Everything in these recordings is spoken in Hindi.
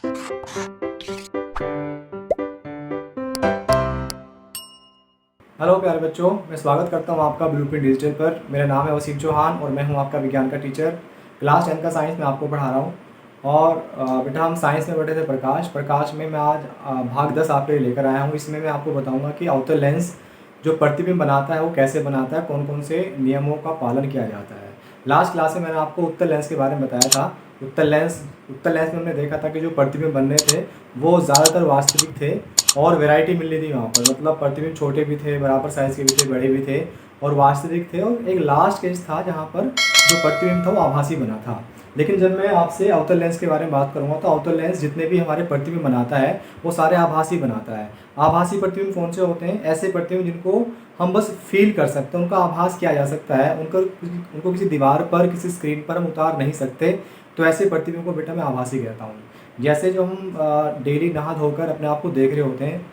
हेलो प्यारे बच्चों, मैं स्वागत करता हूँ आपका ब्लूप्रिंट डिजिटल पर। मेरा नाम है वसीम चौहान और मैं हूँ आपका विज्ञान का टीचर। क्लास 10 का साइंस में आपको पढ़ा रहा हूँ। और बेटा हम साइंस में बैठे थे प्रकाश में मैं आज भाग 10 आपके लिए लेकर आया हूँ। इसमें मैं आपको बताऊँगा कि अवतल लेंस जो प्रतिबिंब बनाता है वो कैसे बनाता है, कौन कौन से नियमों का पालन किया जाता है। लास्ट क्लास में मैंने आपको उत्तल लेंस के बारे में बताया था। उत्तल लेंस में हमने देखा था कि जो प्रतिबिंब बन रहे थे वो ज़्यादातर वास्तविक थे और वैरायटी मिल रही थी वहाँ पर। मतलब प्रतिबिंब छोटे भी थे, बराबर साइज़ के भी थे, बड़े भी थे और वास्तविक थे। और एक लास्ट केस था जहाँ पर जो प्रतिबिंब था वो आभासी बना था। लेकिन जब मैं आपसे अवतल लेंस के बारे में बात करूँगा तो अवतल लेंस जितने भी हमारे प्रतिबिंब बनाता है वो सारे आभासी बनाता है। आभासी प्रतिबिंब कौन से होते हैं? ऐसे प्रतिबिंब जिनको हम बस फील कर सकते हैं, उनका आभास किया जा सकता है, उनको किसी दीवार पर, किसी स्क्रीन पर हम उतार नहीं सकते। तो ऐसे प्रतिबिंब को बेटा मैं आभासी कहता हूँ। जैसे जो हम डेली नहा धोकर अपने आप को देख रहे होते हैं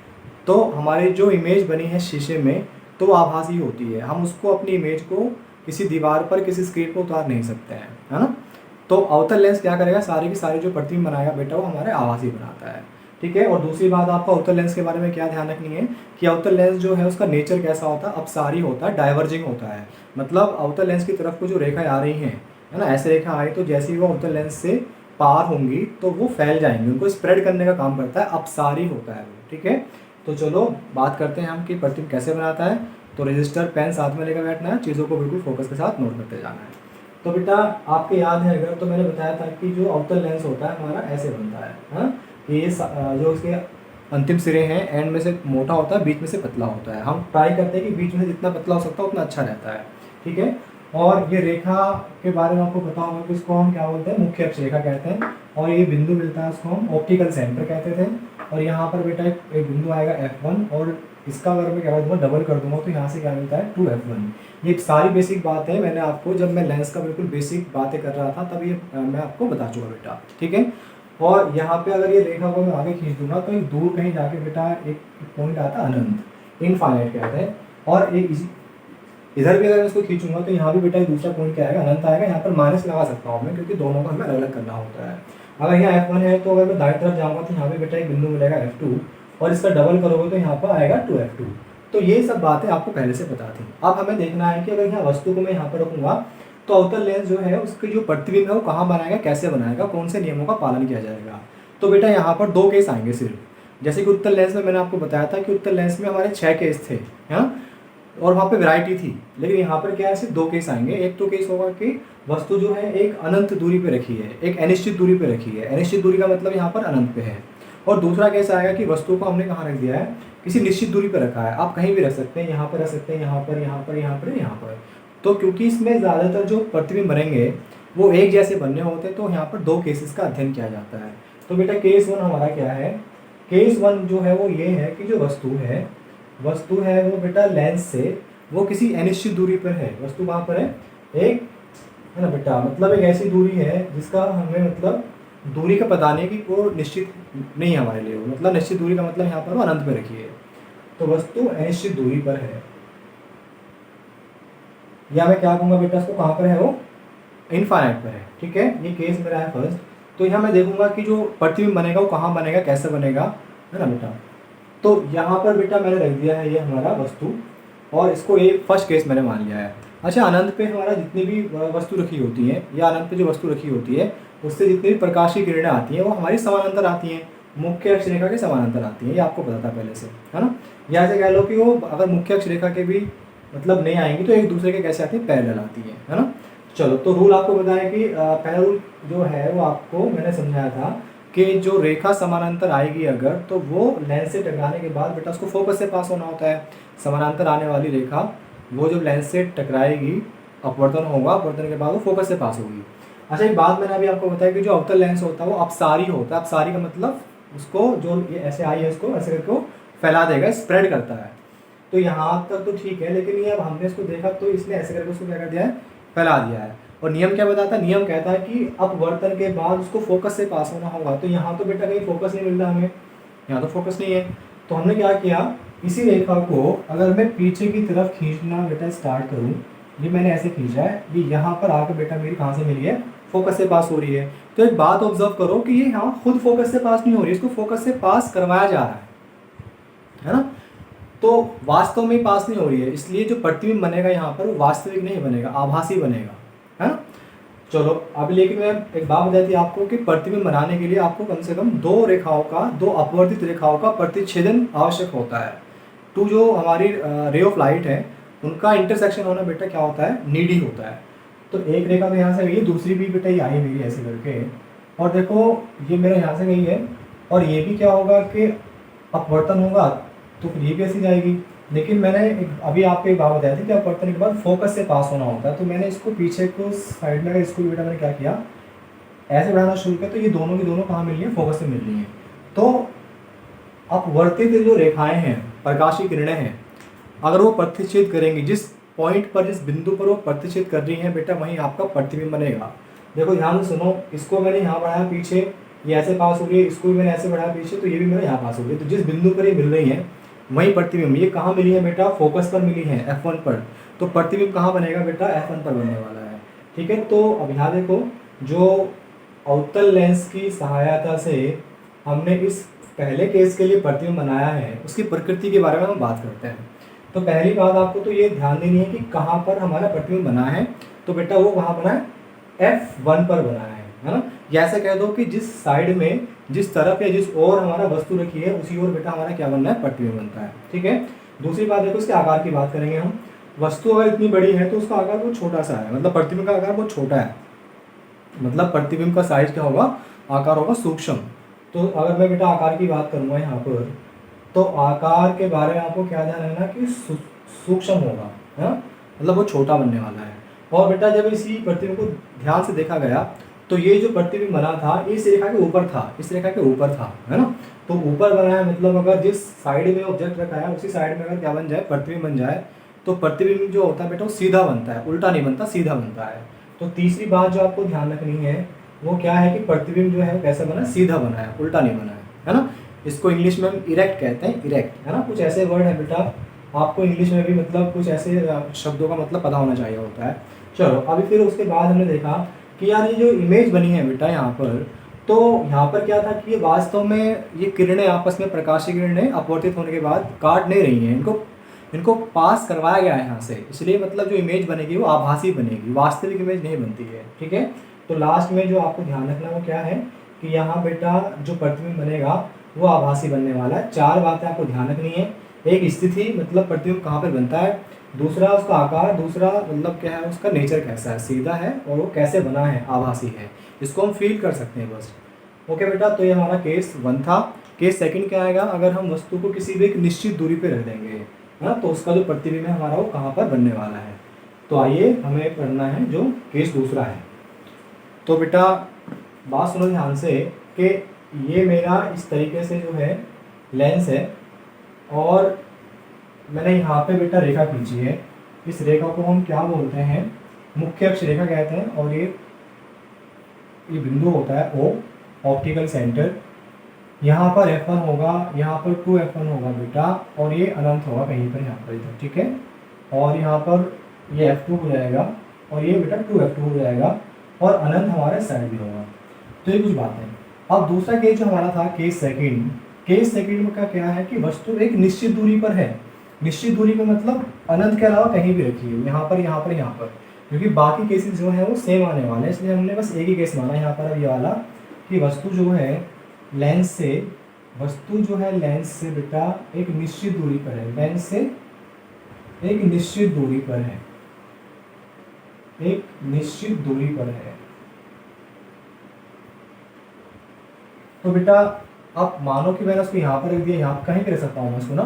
तो हमारी जो इमेज बनी है शीशे में तो वो आभासी होती है। हम उसको अपनी इमेज को किसी दीवार पर, किसी स्क्रीन पर उतार नहीं सकते हैं, है ना। तो अवतल लेंस क्या करेगा, सारी की सारी जो प्रतिबिंब बनाएगा बेटा वो हमारे आभासी बनाता है, ठीक है। और दूसरी बात आपको अवतल लेंस के बारे में क्या ध्यान रखनी है कि अवतल लेंस जो है उसका नेचर कैसा होता है, अपसारी होता है, डाइवर्जिंग होता है। मतलब अवतल लेंस की तरफ को जो रेखा आ रही है ना, ऐसे रेखा आई तो जैसे ही वो अवतल लेंस से पार होंगी तो वो फैल जाएंगी, उनको स्प्रेड करने का काम करता है, अपसारी होता है वो, ठीक है। तो चलो बात करते हैं हम कि प्रतिबिंब कैसे बनाता है। तो रजिस्टर, पेन साथ में लेकर बैठना है, चीज़ों को बिल्कुल फोकस के साथ नोट करते जाना है। तो बेटा आपके याद है अगर, तो मैंने बताया था कि जो अवतल लेंस होता है हमारा ऐसे बनता है, हाँ। कि ये जो उसके अंतिम सिरे हैं एंड में से मोटा होता है, बीच में से पतला होता है। हम ट्राई करते हैं कि बीच में से जितना पतला हो सकता है उतना अच्छा रहता है, ठीक है। और ये रेखा के बारे में आपको पता होगा कि इसको हम क्या बोलते हैं, मुख्य अक्ष रेखा कहते हैं। और ये बिंदु मिलता है उसको हम ऑप्टिकल सेंटर कहते थे। और यहाँ पर बेटा एक बिंदु आएगा F1 और इसका अगर मैं क्या दूंगा, डबल कर दूंगा तो यहाँ से क्या मिलता है 2F1। ये सारी बेसिक बात है, मैंने आपको जब मैं लेंस का बिल्कुल बेसिक बातें कर रहा था तब ये मैं आपको बता चुका बेटा, ठीक है। और यहाँ पे अगर ये रेखा को मैं आगे खींच दूंगा तो एक दूर कहीं जाके बेटा एक पॉइंट आता है अनंत, इनफाइनाइट कहते हैं। और एक इधर भी अगर मैं इसको खींचूंगा तो यहाँ भी बेटा एक दूसरा पॉइंट क्या आएगा, अनंत आएगा। यहाँ पर माइनस लगा सकता हूँ मैं क्योंकि दोनों को हमें अलग अलग करना होता है। अगर यहाँ F1 है तो अगर मैं दाएं तरफ जाऊँगा तो यहाँ पे बेटा एक बिंदु मिलेगा F2 और इसका डबल करोगे तो यहाँ पर आएगा 2F2। तो ये सब बातें आपको पहले से पता थी। अब हमें देखना है कि अगर यहाँ वस्तु को मैं यहाँ पर रखूँगा तो अवतल लेंस जो है उसकी जो प्रतिबिंब है वो कहाँ बनाएगा, कैसे बनाएगा, कौन से नियमों का पालन किया जाएगा। तो बेटा यहाँ पर 2 केस आएंगे सिर्फ। जैसे कि उत्तल लेंस में मैंने आपको बताया था कि उत्तल लेंस में हमारे 6 केस थे, हाँ। और वहाँ पे वैरायटी थी। लेकिन यहाँ पर क्या है, सिर्फ 2 केस आएंगे। एक तो केस होगा कि वस्तु जो है एक अनंत दूरी पे रखी है, एक अनिश्चित दूरी पे रखी है। अनिश्चित दूरी का मतलब यहाँ पर अनंत पे है। और दूसरा केस आएगा कि वस्तु को हमने कहाँ रख दिया है, किसी निश्चित दूरी पर रखा है। आप कहीं भी रख सकते हैं, यहाँ पर रख सकते हैं, यहाँ पर, यहाँ पर, यहाँ पर, यहाँ पर। तो क्योंकि इसमें ज़्यादातर जो प्रतिबिंब बनेंगे वो एक जैसे बनने होते हैं तो यहाँ पर 2 केसेस का अध्ययन किया जाता है। तो बेटा केस 1 हमारा क्या है, केस 1 जो है वो ये है कि जो वस्तु है वो बेटा लेंस से वो किसी अनिश्चित दूरी पर है। वस्तु कहाँ पर है, एक है ना बेटा, मतलब एक ऐसी दूरी है जिसका हमें मतलब दूरी का पता नहीं कि वो निश्चित नहीं है हमारे लिए। मतलब निश्चित दूरी का मतलब यहाँ पर वो अनंत पे रखी है। तो वस्तु अनिश्चित दूरी पर है, या मैं क्या कहूँगा बेटा, उसको कहाँ पर है, वो इनफाइनाइट पर है, ठीक है। ये केस मेरा है फर्स्ट। तो यहाँ मैं देखूंगा कि जो प्रतिबिंब बनेगा वो कहाँ बनेगा, कैसे बनेगा, है ना बेटा। तो यहाँ पर बेटा मैंने रख दिया है ये हमारा वस्तु और इसको एक फर्स्ट केस मैंने मान लिया है। अच्छा, अनंत पे हमारा जितनी भी वस्तु रखी होती है या अनंत पे जो वस्तु रखी होती है उससे जितनी भी प्रकाश की किरणें आती हैं वो हमारी समानांतर आती हैं, मुख्य अक्ष रेखा के समानांतर आती हैं। ये आपको पता था पहले से, है ना। या ऐसे कह लो कि वो अगर मुख्य अक्ष रेखा के भी मतलब नहीं आएंगी तो एक दूसरे के कैसे आती है, पैरेलल आती है ना। चलो, तो रूल आपको बताया कि पहला रूल जो है वो आपको मैंने समझाया था कि जो रेखा समानांतर आएगी अगर, तो वो लेंस से टकराने के बाद बेटा उसको फोकस से पास होना होता है। समानांतर आने वाली रेखा वो जब लेंस से टकराएगी, अपवर्तन होगा, अपवर्तन के बाद वो फोकस से पास होगी। अच्छा, एक बात मैंने अभी आपको बताया कि जो अवतल लेंस होता है वो अपसारी होता है। अपसारी का मतलब उसको जो ये ऐसे आई है उसको ऐसे करके वो फैला देगा, स्प्रेड करता है। तो यहाँ तक तो ठीक है, लेकिन ये अब हमने इसको देखा तो इसने ऐसे करके उसको क्या कर दिया है, फैला दिया है। और नियम क्या बताता है, नियम कहता है कि अपवर्तन के बाद उसको फोकस से पास होना होगा। तो यहाँ तो बेटा कहीं फोकस नहीं मिल रहा हमें, यहाँ तो फोकस नहीं है। तो हमने क्या किया, इसी रेखा को अगर मैं पीछे की तरफ खींचना बेटा स्टार्ट करूँ, ये मैंने ऐसे खींचा है, ये यहाँ पर आकर बेटा मेरी कहाँ से मिली है, फोकस से पास हो रही है। तो एक बात ऑब्जर्व करो कि ये यहाँ खुद फोकस से पास नहीं हो रही, इसको फोकस से पास करवाया जा रहा है ना। तो वास्तव में पास नहीं हो रही है, इसलिए जो प्रतिबिंब बनेगा यहाँ पर वो वास्तविक नहीं बनेगा, आभासी बनेगा, है ना। चलो अब लेकिन मैं एक बात बताई थी आपको कि प्रतिबिंब बनाने के लिए आपको कम से कम दो अपवर्तित रेखाओं का प्रतिच्छेदन आवश्यक होता है। टू जो हमारी रे ऑफ लाइट है उनका इंटरसेक्शन होना बेटा क्या होता है, नीडी होता है। तो एक रेखा तो यहाँ से गई, दूसरी भी बेटा ये आई मेरी ऐसे करके, और देखो ये मेरा यहाँ से गई है, और ये भी क्या होगा कि अपवर्तन होगा तो फिर ये भी ऐसी जाएगी। लेकिन मैंने अभी आपको एक बात बताया थी कि अपवर्तन के बाद फोकस से पास होना होता है, तो मैंने इसको पीछे को साइड में, इसको बेटा मैंने क्या किया, ऐसे बढ़ाना शुरू किया, तो ये दोनों की दोनों कहाँ मिल रही है, फोकस से मिल रही है। तो अपवर्तित जो रेखाएं हैं, प्रकाशीय किरणें हैं, अगर वो प्रतिच्छेद करेंगी जिस पॉइंट पर, जिस बिंदु पर वो प्रतिच्छेद कर रही हैं बेटा, वहीं आपका प्रतिबिंब बनेगा। देखो ध्यान से सुनो, इसको मैंने यहाँ बढ़ाया पीछे, ये ऐसे पास हो रही है, इसको भी मैंने ऐसे बढ़ाया पीछे, तो ये भी मेरे यहाँ पास हो गई। तो जिस बिंदु पर ये मिल रही है वहीं प्रतिबिंब, ये कहाँ मिली है बेटा, फोकस पर मिली है, F1 पर। तो प्रतिबिंब कहाँ बनेगा बेटा, F1 पर बनने वाला है। ठीक है, तो अब यहाँ देखो, जो अवतल लेंस की सहायता से हमने इस पहले केस के लिए प्रतिबिंब बनाया है उसकी प्रकृति के बारे में हम बात करते हैं। तो पहली बात आपको तो ये ध्यान देनी है कि कहाँ पर हमारा प्रतिबिंब बना है। तो बेटा वो कहाँ बना है, F1 पर बना है ना। या ऐसे कह दो कि जिस साइड में, जिस तरफ या जिस ओर हमारा वस्तु रखी है उसी ओर बेटा हमारा क्या बनना है, प्रतिबिंब बनता है। ठीक है, दूसरी बात देखो, इसके आकार की बात करेंगे हम। वस्तु अगर इतनी बड़ी है तो उसका आकार बहुत छोटा सा है, मतलब प्रतिबिंब का आकार बहुत छोटा है, मतलब प्रतिबिंब का साइज क्या होगा, आकार होगा सूक्ष्म। तो अगर मैं बेटा आकार की बात करूँगा यहाँ पर, तो आकार के बारे में आपको क्या ध्यान रखना कि सूक्ष्म होगा, है ना, मतलब वो छोटा बनने वाला है। और बेटा जब इसी प्रतिबिंब को ध्यान से देखा गया तो ये जो प्रतिबिंब बना था इस रेखा के ऊपर था, इस रेखा के ऊपर था, है ना। तो ऊपर बना है, मतलब अगर जिस साइड में ऑब्जेक्ट रखा है उसी साइड में अगर क्या बन जाए, प्रतिबिंब बन जाए, तो प्रतिबिंब जो होता है बेटा वो सीधा बनता है, उल्टा नहीं बनता, सीधा बनता है। तो तीसरी बात जो आपको ध्यान रखनी है वो क्या है कि प्रतिबिंब जो है कैसा बना, सीधा बना है, उल्टा नहीं बना है ना। इसको इंग्लिश में हम इरेक्ट कहते हैं, इरेक्ट, है ना। कुछ ऐसे वर्ड है बेटा, आपको इंग्लिश में भी मतलब कुछ ऐसे शब्दों का मतलब पता होना चाहिए होता है। चलो अभी फिर उसके बाद हमने देखा कि यार ये जो इमेज बनी है बेटा यहाँ पर, तो यहाँ पर क्या था कि ये वास्तव में ये किरणें आपस में, प्रकाशीय किरणें अपवर्तित होने के बाद काट नहीं रही हैं, इनको पास करवाया गया है यहाँ से, इसलिए मतलब जो इमेज बनेगी वो आभासी बनेगी, वास्तविक इमेज नहीं बनती है। ठीक है, तो लास्ट में जो आपको ध्यान रखना वो क्या है कि यहाँ बेटा जो प्रतिबिंब बनेगा वो आभासी बनने वाला है। चार बातें आपको ध्यान रखनी है, एक स्थिति, मतलब प्रतिबिंब कहाँ पर बनता है, दूसरा उसका आकार, दूसरा मतलब क्या है उसका नेचर कैसा है, सीधा है, और वो कैसे बना है, आभासी है, इसको हम फील कर सकते हैं बस। ओके बेटा, तो ये हमारा केस 1 था। केस 2 क्या आएगा, अगर हम वस्तु को किसी भी एक निश्चित दूरी पे रख देंगे, है ना, तो उसका जो प्रतिबिंब है हमारा वो कहाँ पर बनने वाला है। तो आइए हमें पढ़ना है जो केस 2 है। तो बेटा बात सुनो ध्यान से कि ये मेरा इस तरीके से जो है लेंस है, और मैंने यहाँ पे बेटा रेखा खींची है। इस रेखा को हम क्या बोलते हैं, मुख्य अक्ष रेखा कहते हैं, और ये बिंदु होता है O, ऑप्टिकल सेंटर। यहाँ पर F1 होगा, यहाँ पर 2F1 होगा बेटा, और ये अनंत होगा कहीं पर यहाँ पर इधर। ठीक है, और यहाँ पर ये F2 हो जाएगा, और ये बेटा 2F2 हो जाएगा, और अनंत हमारे साइड भी होगा। तो ये कुछ बात है। अब दूसरा केस जो हमारा था केस सेकंड में क्या है कि वस्तु एक निश्चित दूरी पर है। निश्चित दूरी पर मतलब अनंत के अलावा कहीं भी रखी है, यहाँ पर, यहाँ पर, यहाँ पर, क्योंकि बाकी केसेस जो है वो सेम आने वाले हैं, इसलिए हमने बस एक ही केस माना यहाँ पर अब ये वाला कि वस्तु जो है लेंस से बेटा एक निश्चित दूरी पर है, लेंस से एक निश्चित दूरी पर है, एक निश्चित दूरी पर है। तो बेटा अब मानो कि मैंने उसको यहाँ पर रख दिया, यहाँ कहीं भी रख सकता हूँ मैं उसको ना।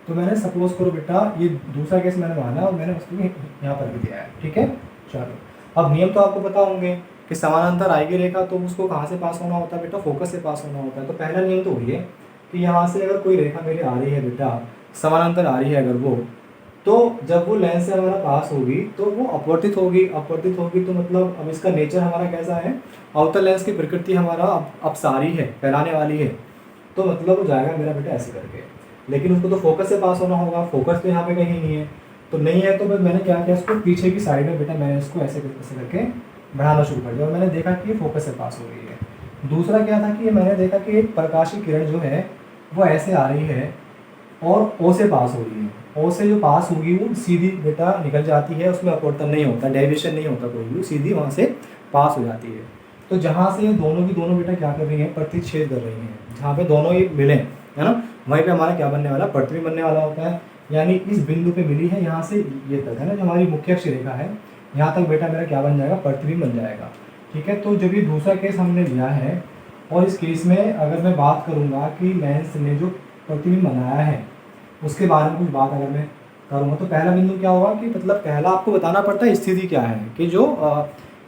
तो मैंने सपोज करो बेटा ये दूसरा केस मैंने माना और मैंने उसको यहाँ पर रख दिया है। ठीक है, चलो अब नियम तो आपको पता होंगे कि समानांतर आएगी रेखा तो उसको कहाँ से पास होना होता है बेटा, फोकस से पास होना होता है। तो पहला नियम तो वही है कि यहाँ से अगर कोई रेखा मेरी आ रही है बेटा, समानांतर आ रही है अगर वो, तो जब वो लेंस से हमारा पास होगी तो वो अपवर्तित होगी तो मतलब अब इसका नेचर हमारा कैसा है, अवतल लेंस की प्रकृति हमारा अपसारी है, फैलाने वाली है। तो मतलब वो जाएगा मेरा बेटा ऐसे करके, लेकिन उसको तो फोकस से पास होना होगा, फोकस तो यहाँ पे कहीं नहीं है। तो नहीं है तो मैंने क्या किया, इसको पीछे की साइड में बेटा मैंने इसको ऐसे करके बढ़ाना शुरू कर दिया और मैंने देखा कि ये फोकस से पास हो रही है। दूसरा क्या था कि मैंने देखा कि एक प्रकाश की किरण जो है वो ऐसे आ रही है और ओ से पास हो रही है। ओ से जो पास होगी वो सीधी बेटा निकल जाती है, उसमें अपवर्तन नहीं होता, डेविएशन नहीं होता कोई भी, सीधी वहाँ से पास हो जाती है। तो जहाँ से ये दोनों की दोनों बेटा क्या कर रही हैं, प्रतिच्छेद कर रही हैं, जहाँ पे दोनों ये मिले है ना, वहीं पे हमारा क्या बनने वाला, प्रतिबिंब बनने वाला होता है। यानी इस बिंदु पे मिली है, यहाँ से ये तक है ना, जो हमारी मुख्य अक्ष रेखा है यहाँ तक बेटा मेरा क्या बन जाएगा, प्रतिबिंब बन जाएगा। ठीक है, तो जब ये दूसरा केस हमने लिया है और इस केस में अगर मैं बात करूँगा कि लेंस ने जो प्रतिबिंब बनाया है उसके बारे में कुछ बात अगर मैं करूँगा, तो पहला बिंदु क्या होगा कि मतलब पहला आपको बताना पड़ता है स्थिति क्या है कि जो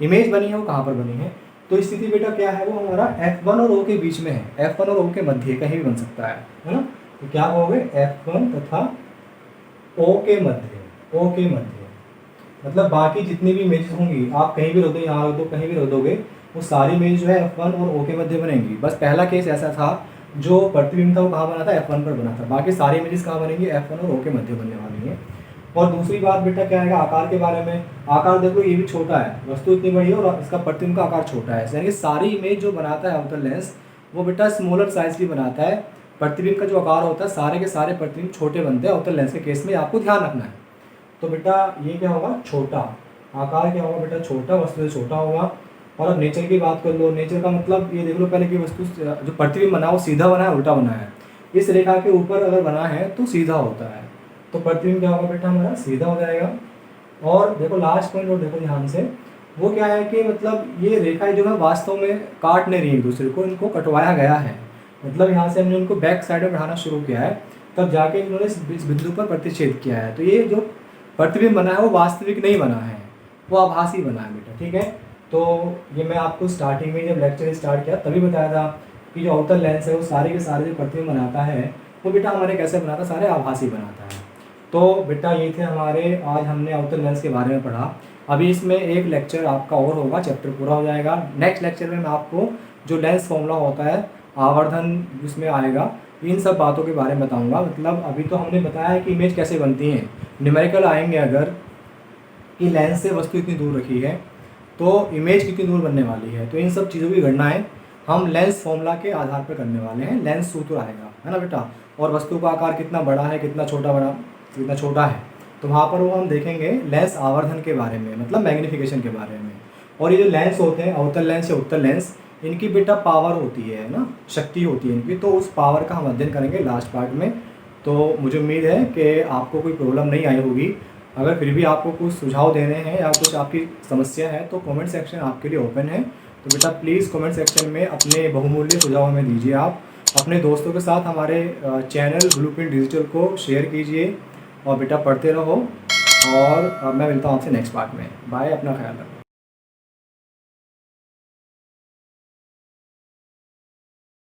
इमेज बनी है वो कहाँ पर बनी है। तो स्थिति बेटा क्या है, वो हमारा F1 और O के बीच में है, F1 और O के मध्य कहीं भी बन सकता है ना। तो क्या होगे, F1 तथा O के मध्य, O के मध्य मतलब बाकी जितनी भी इमेजेस होंगी आप कहीं भी रख दो, यहाँ रख दो, कहीं भी रख दोगे, वो सारी इमेज जो है F1 और O के मध्य बनेंगी। बस पहला केस ऐसा था जो प्रतिबिंब था वो कहाँ बना था, F1 पर बना था, बाकी सारी इमेजेस कहाँ बनेंगी, F1 और O के मध्य बनने वाली है। और दूसरी बात बेटा क्या है, आकार के बारे में। आकार देखो ये भी छोटा है, वस्तु इतनी बड़ी है और इसका प्रतिबिंब का आकार छोटा है, यानी कि सारी इमेज जो बनाता है अवतल लेंस वो बेटा स्मॉलर साइज की बनाता है। प्रतिबिंब का जो आकार होता है सारे के सारे प्रतिबिंब छोटे बनते हैं अवतल लेंस के केस में, आपको ध्यान रखना है। तो बेटा ये क्या होगा, छोटा आकार, क्या होगा बेटा, छोटा, वस्तु से छोटा होगा। और अब नेचर की बात कर लो, नेचर का मतलब ये देख लो पहले कि वस्तु जो प्रतिबिंब बना है वो सीधा बना है उल्टा बना है, इस रेखा के ऊपर अगर बना है तो सीधा होता है, तो प्रतिबिंब क्या होगा बेटा हमारा सीधा हो जाएगा। और देखो लास्ट पॉइंट और देखो ध्यान से, वो क्या है कि मतलब ये रेखाएं जो है वास्तव में काट नहीं रही एक दूसरे को, इनको कटवाया गया है, मतलब यहाँ से हमने उनको बैक साइड में बढ़ाना शुरू किया है, तब जाके इन्होंने इस बिंदु पर प्रतिच्छेद किया है। तो ये जो प्रतिबिंब बना है वो वास्तविक नहीं बना है, वो आभासी बना है बेटा। ठीक है, तो ये मैं आपको स्टार्टिंग में जब लेक्चर स्टार्ट किया तभी बताया था कि जो अवतल लेंस है वो सारे के सारे जो प्रतिबिंब बनाता है वो बेटा हमारे कैसे बनाता है, सारे आभासी बनाता है। तो बेटा ये थे हमारे, आज हमने अवतल लेंस के बारे में पढ़ा। अभी इसमें एक लेक्चर आपका और होगा, चैप्टर पूरा हो जाएगा। नेक्स्ट लेक्चर में मैं आपको जो लेंस फॉर्मूला होता है, आवर्धन जिसमें आएगा, इन सब बातों के बारे में बताऊंगा। मतलब अभी तो हमने बताया है कि इमेज कैसे बनती हैं, न्यूमेरिकल आएंगे अगर कि लेंस से वस्तु इतनी दूर रखी है तो इमेज कितनी दूर बनने वाली है, तो इन सब चीज़ों की गणनाएं हम लेंस फॉर्मूला के आधार पर करने वाले हैं। लेंस सूत्र आएगा है ना बेटा, और वस्तु का आकार कितना बड़ा है, कितना छोटा है, तो वहाँ पर वो हम देखेंगे लेंस आवर्धन के बारे में, मतलब मैग्नीफिकेशन के बारे में। और ये जो लेंस होते हैं, अवतल लेंस या उत्तल लेंस, इनकी बेटा पावर होती है ना, शक्ति होती है इनकी, तो उस पावर का हम अध्ययन करेंगे लास्ट पार्ट में। तो मुझे उम्मीद है कि आपको कोई प्रॉब्लम नहीं आई होगी। अगर फिर भी आपको कुछ सुझाव देने हैं या कुछ आपकी समस्या है तो कमेंट सेक्शन आपके लिए ओपन है। तो बेटा प्लीज़ कमेंट सेक्शन में अपने बहुमूल्य सुझाव हमें दीजिए। आप अपने दोस्तों के साथ हमारे चैनल ब्लूप्रिंट डिजिटल को शेयर कीजिए और बेटा पढ़ते रहो। और मैं मिलता हूँ आपसे नेक्स्ट पार्ट में। बाय, अपना ख्याल रखो।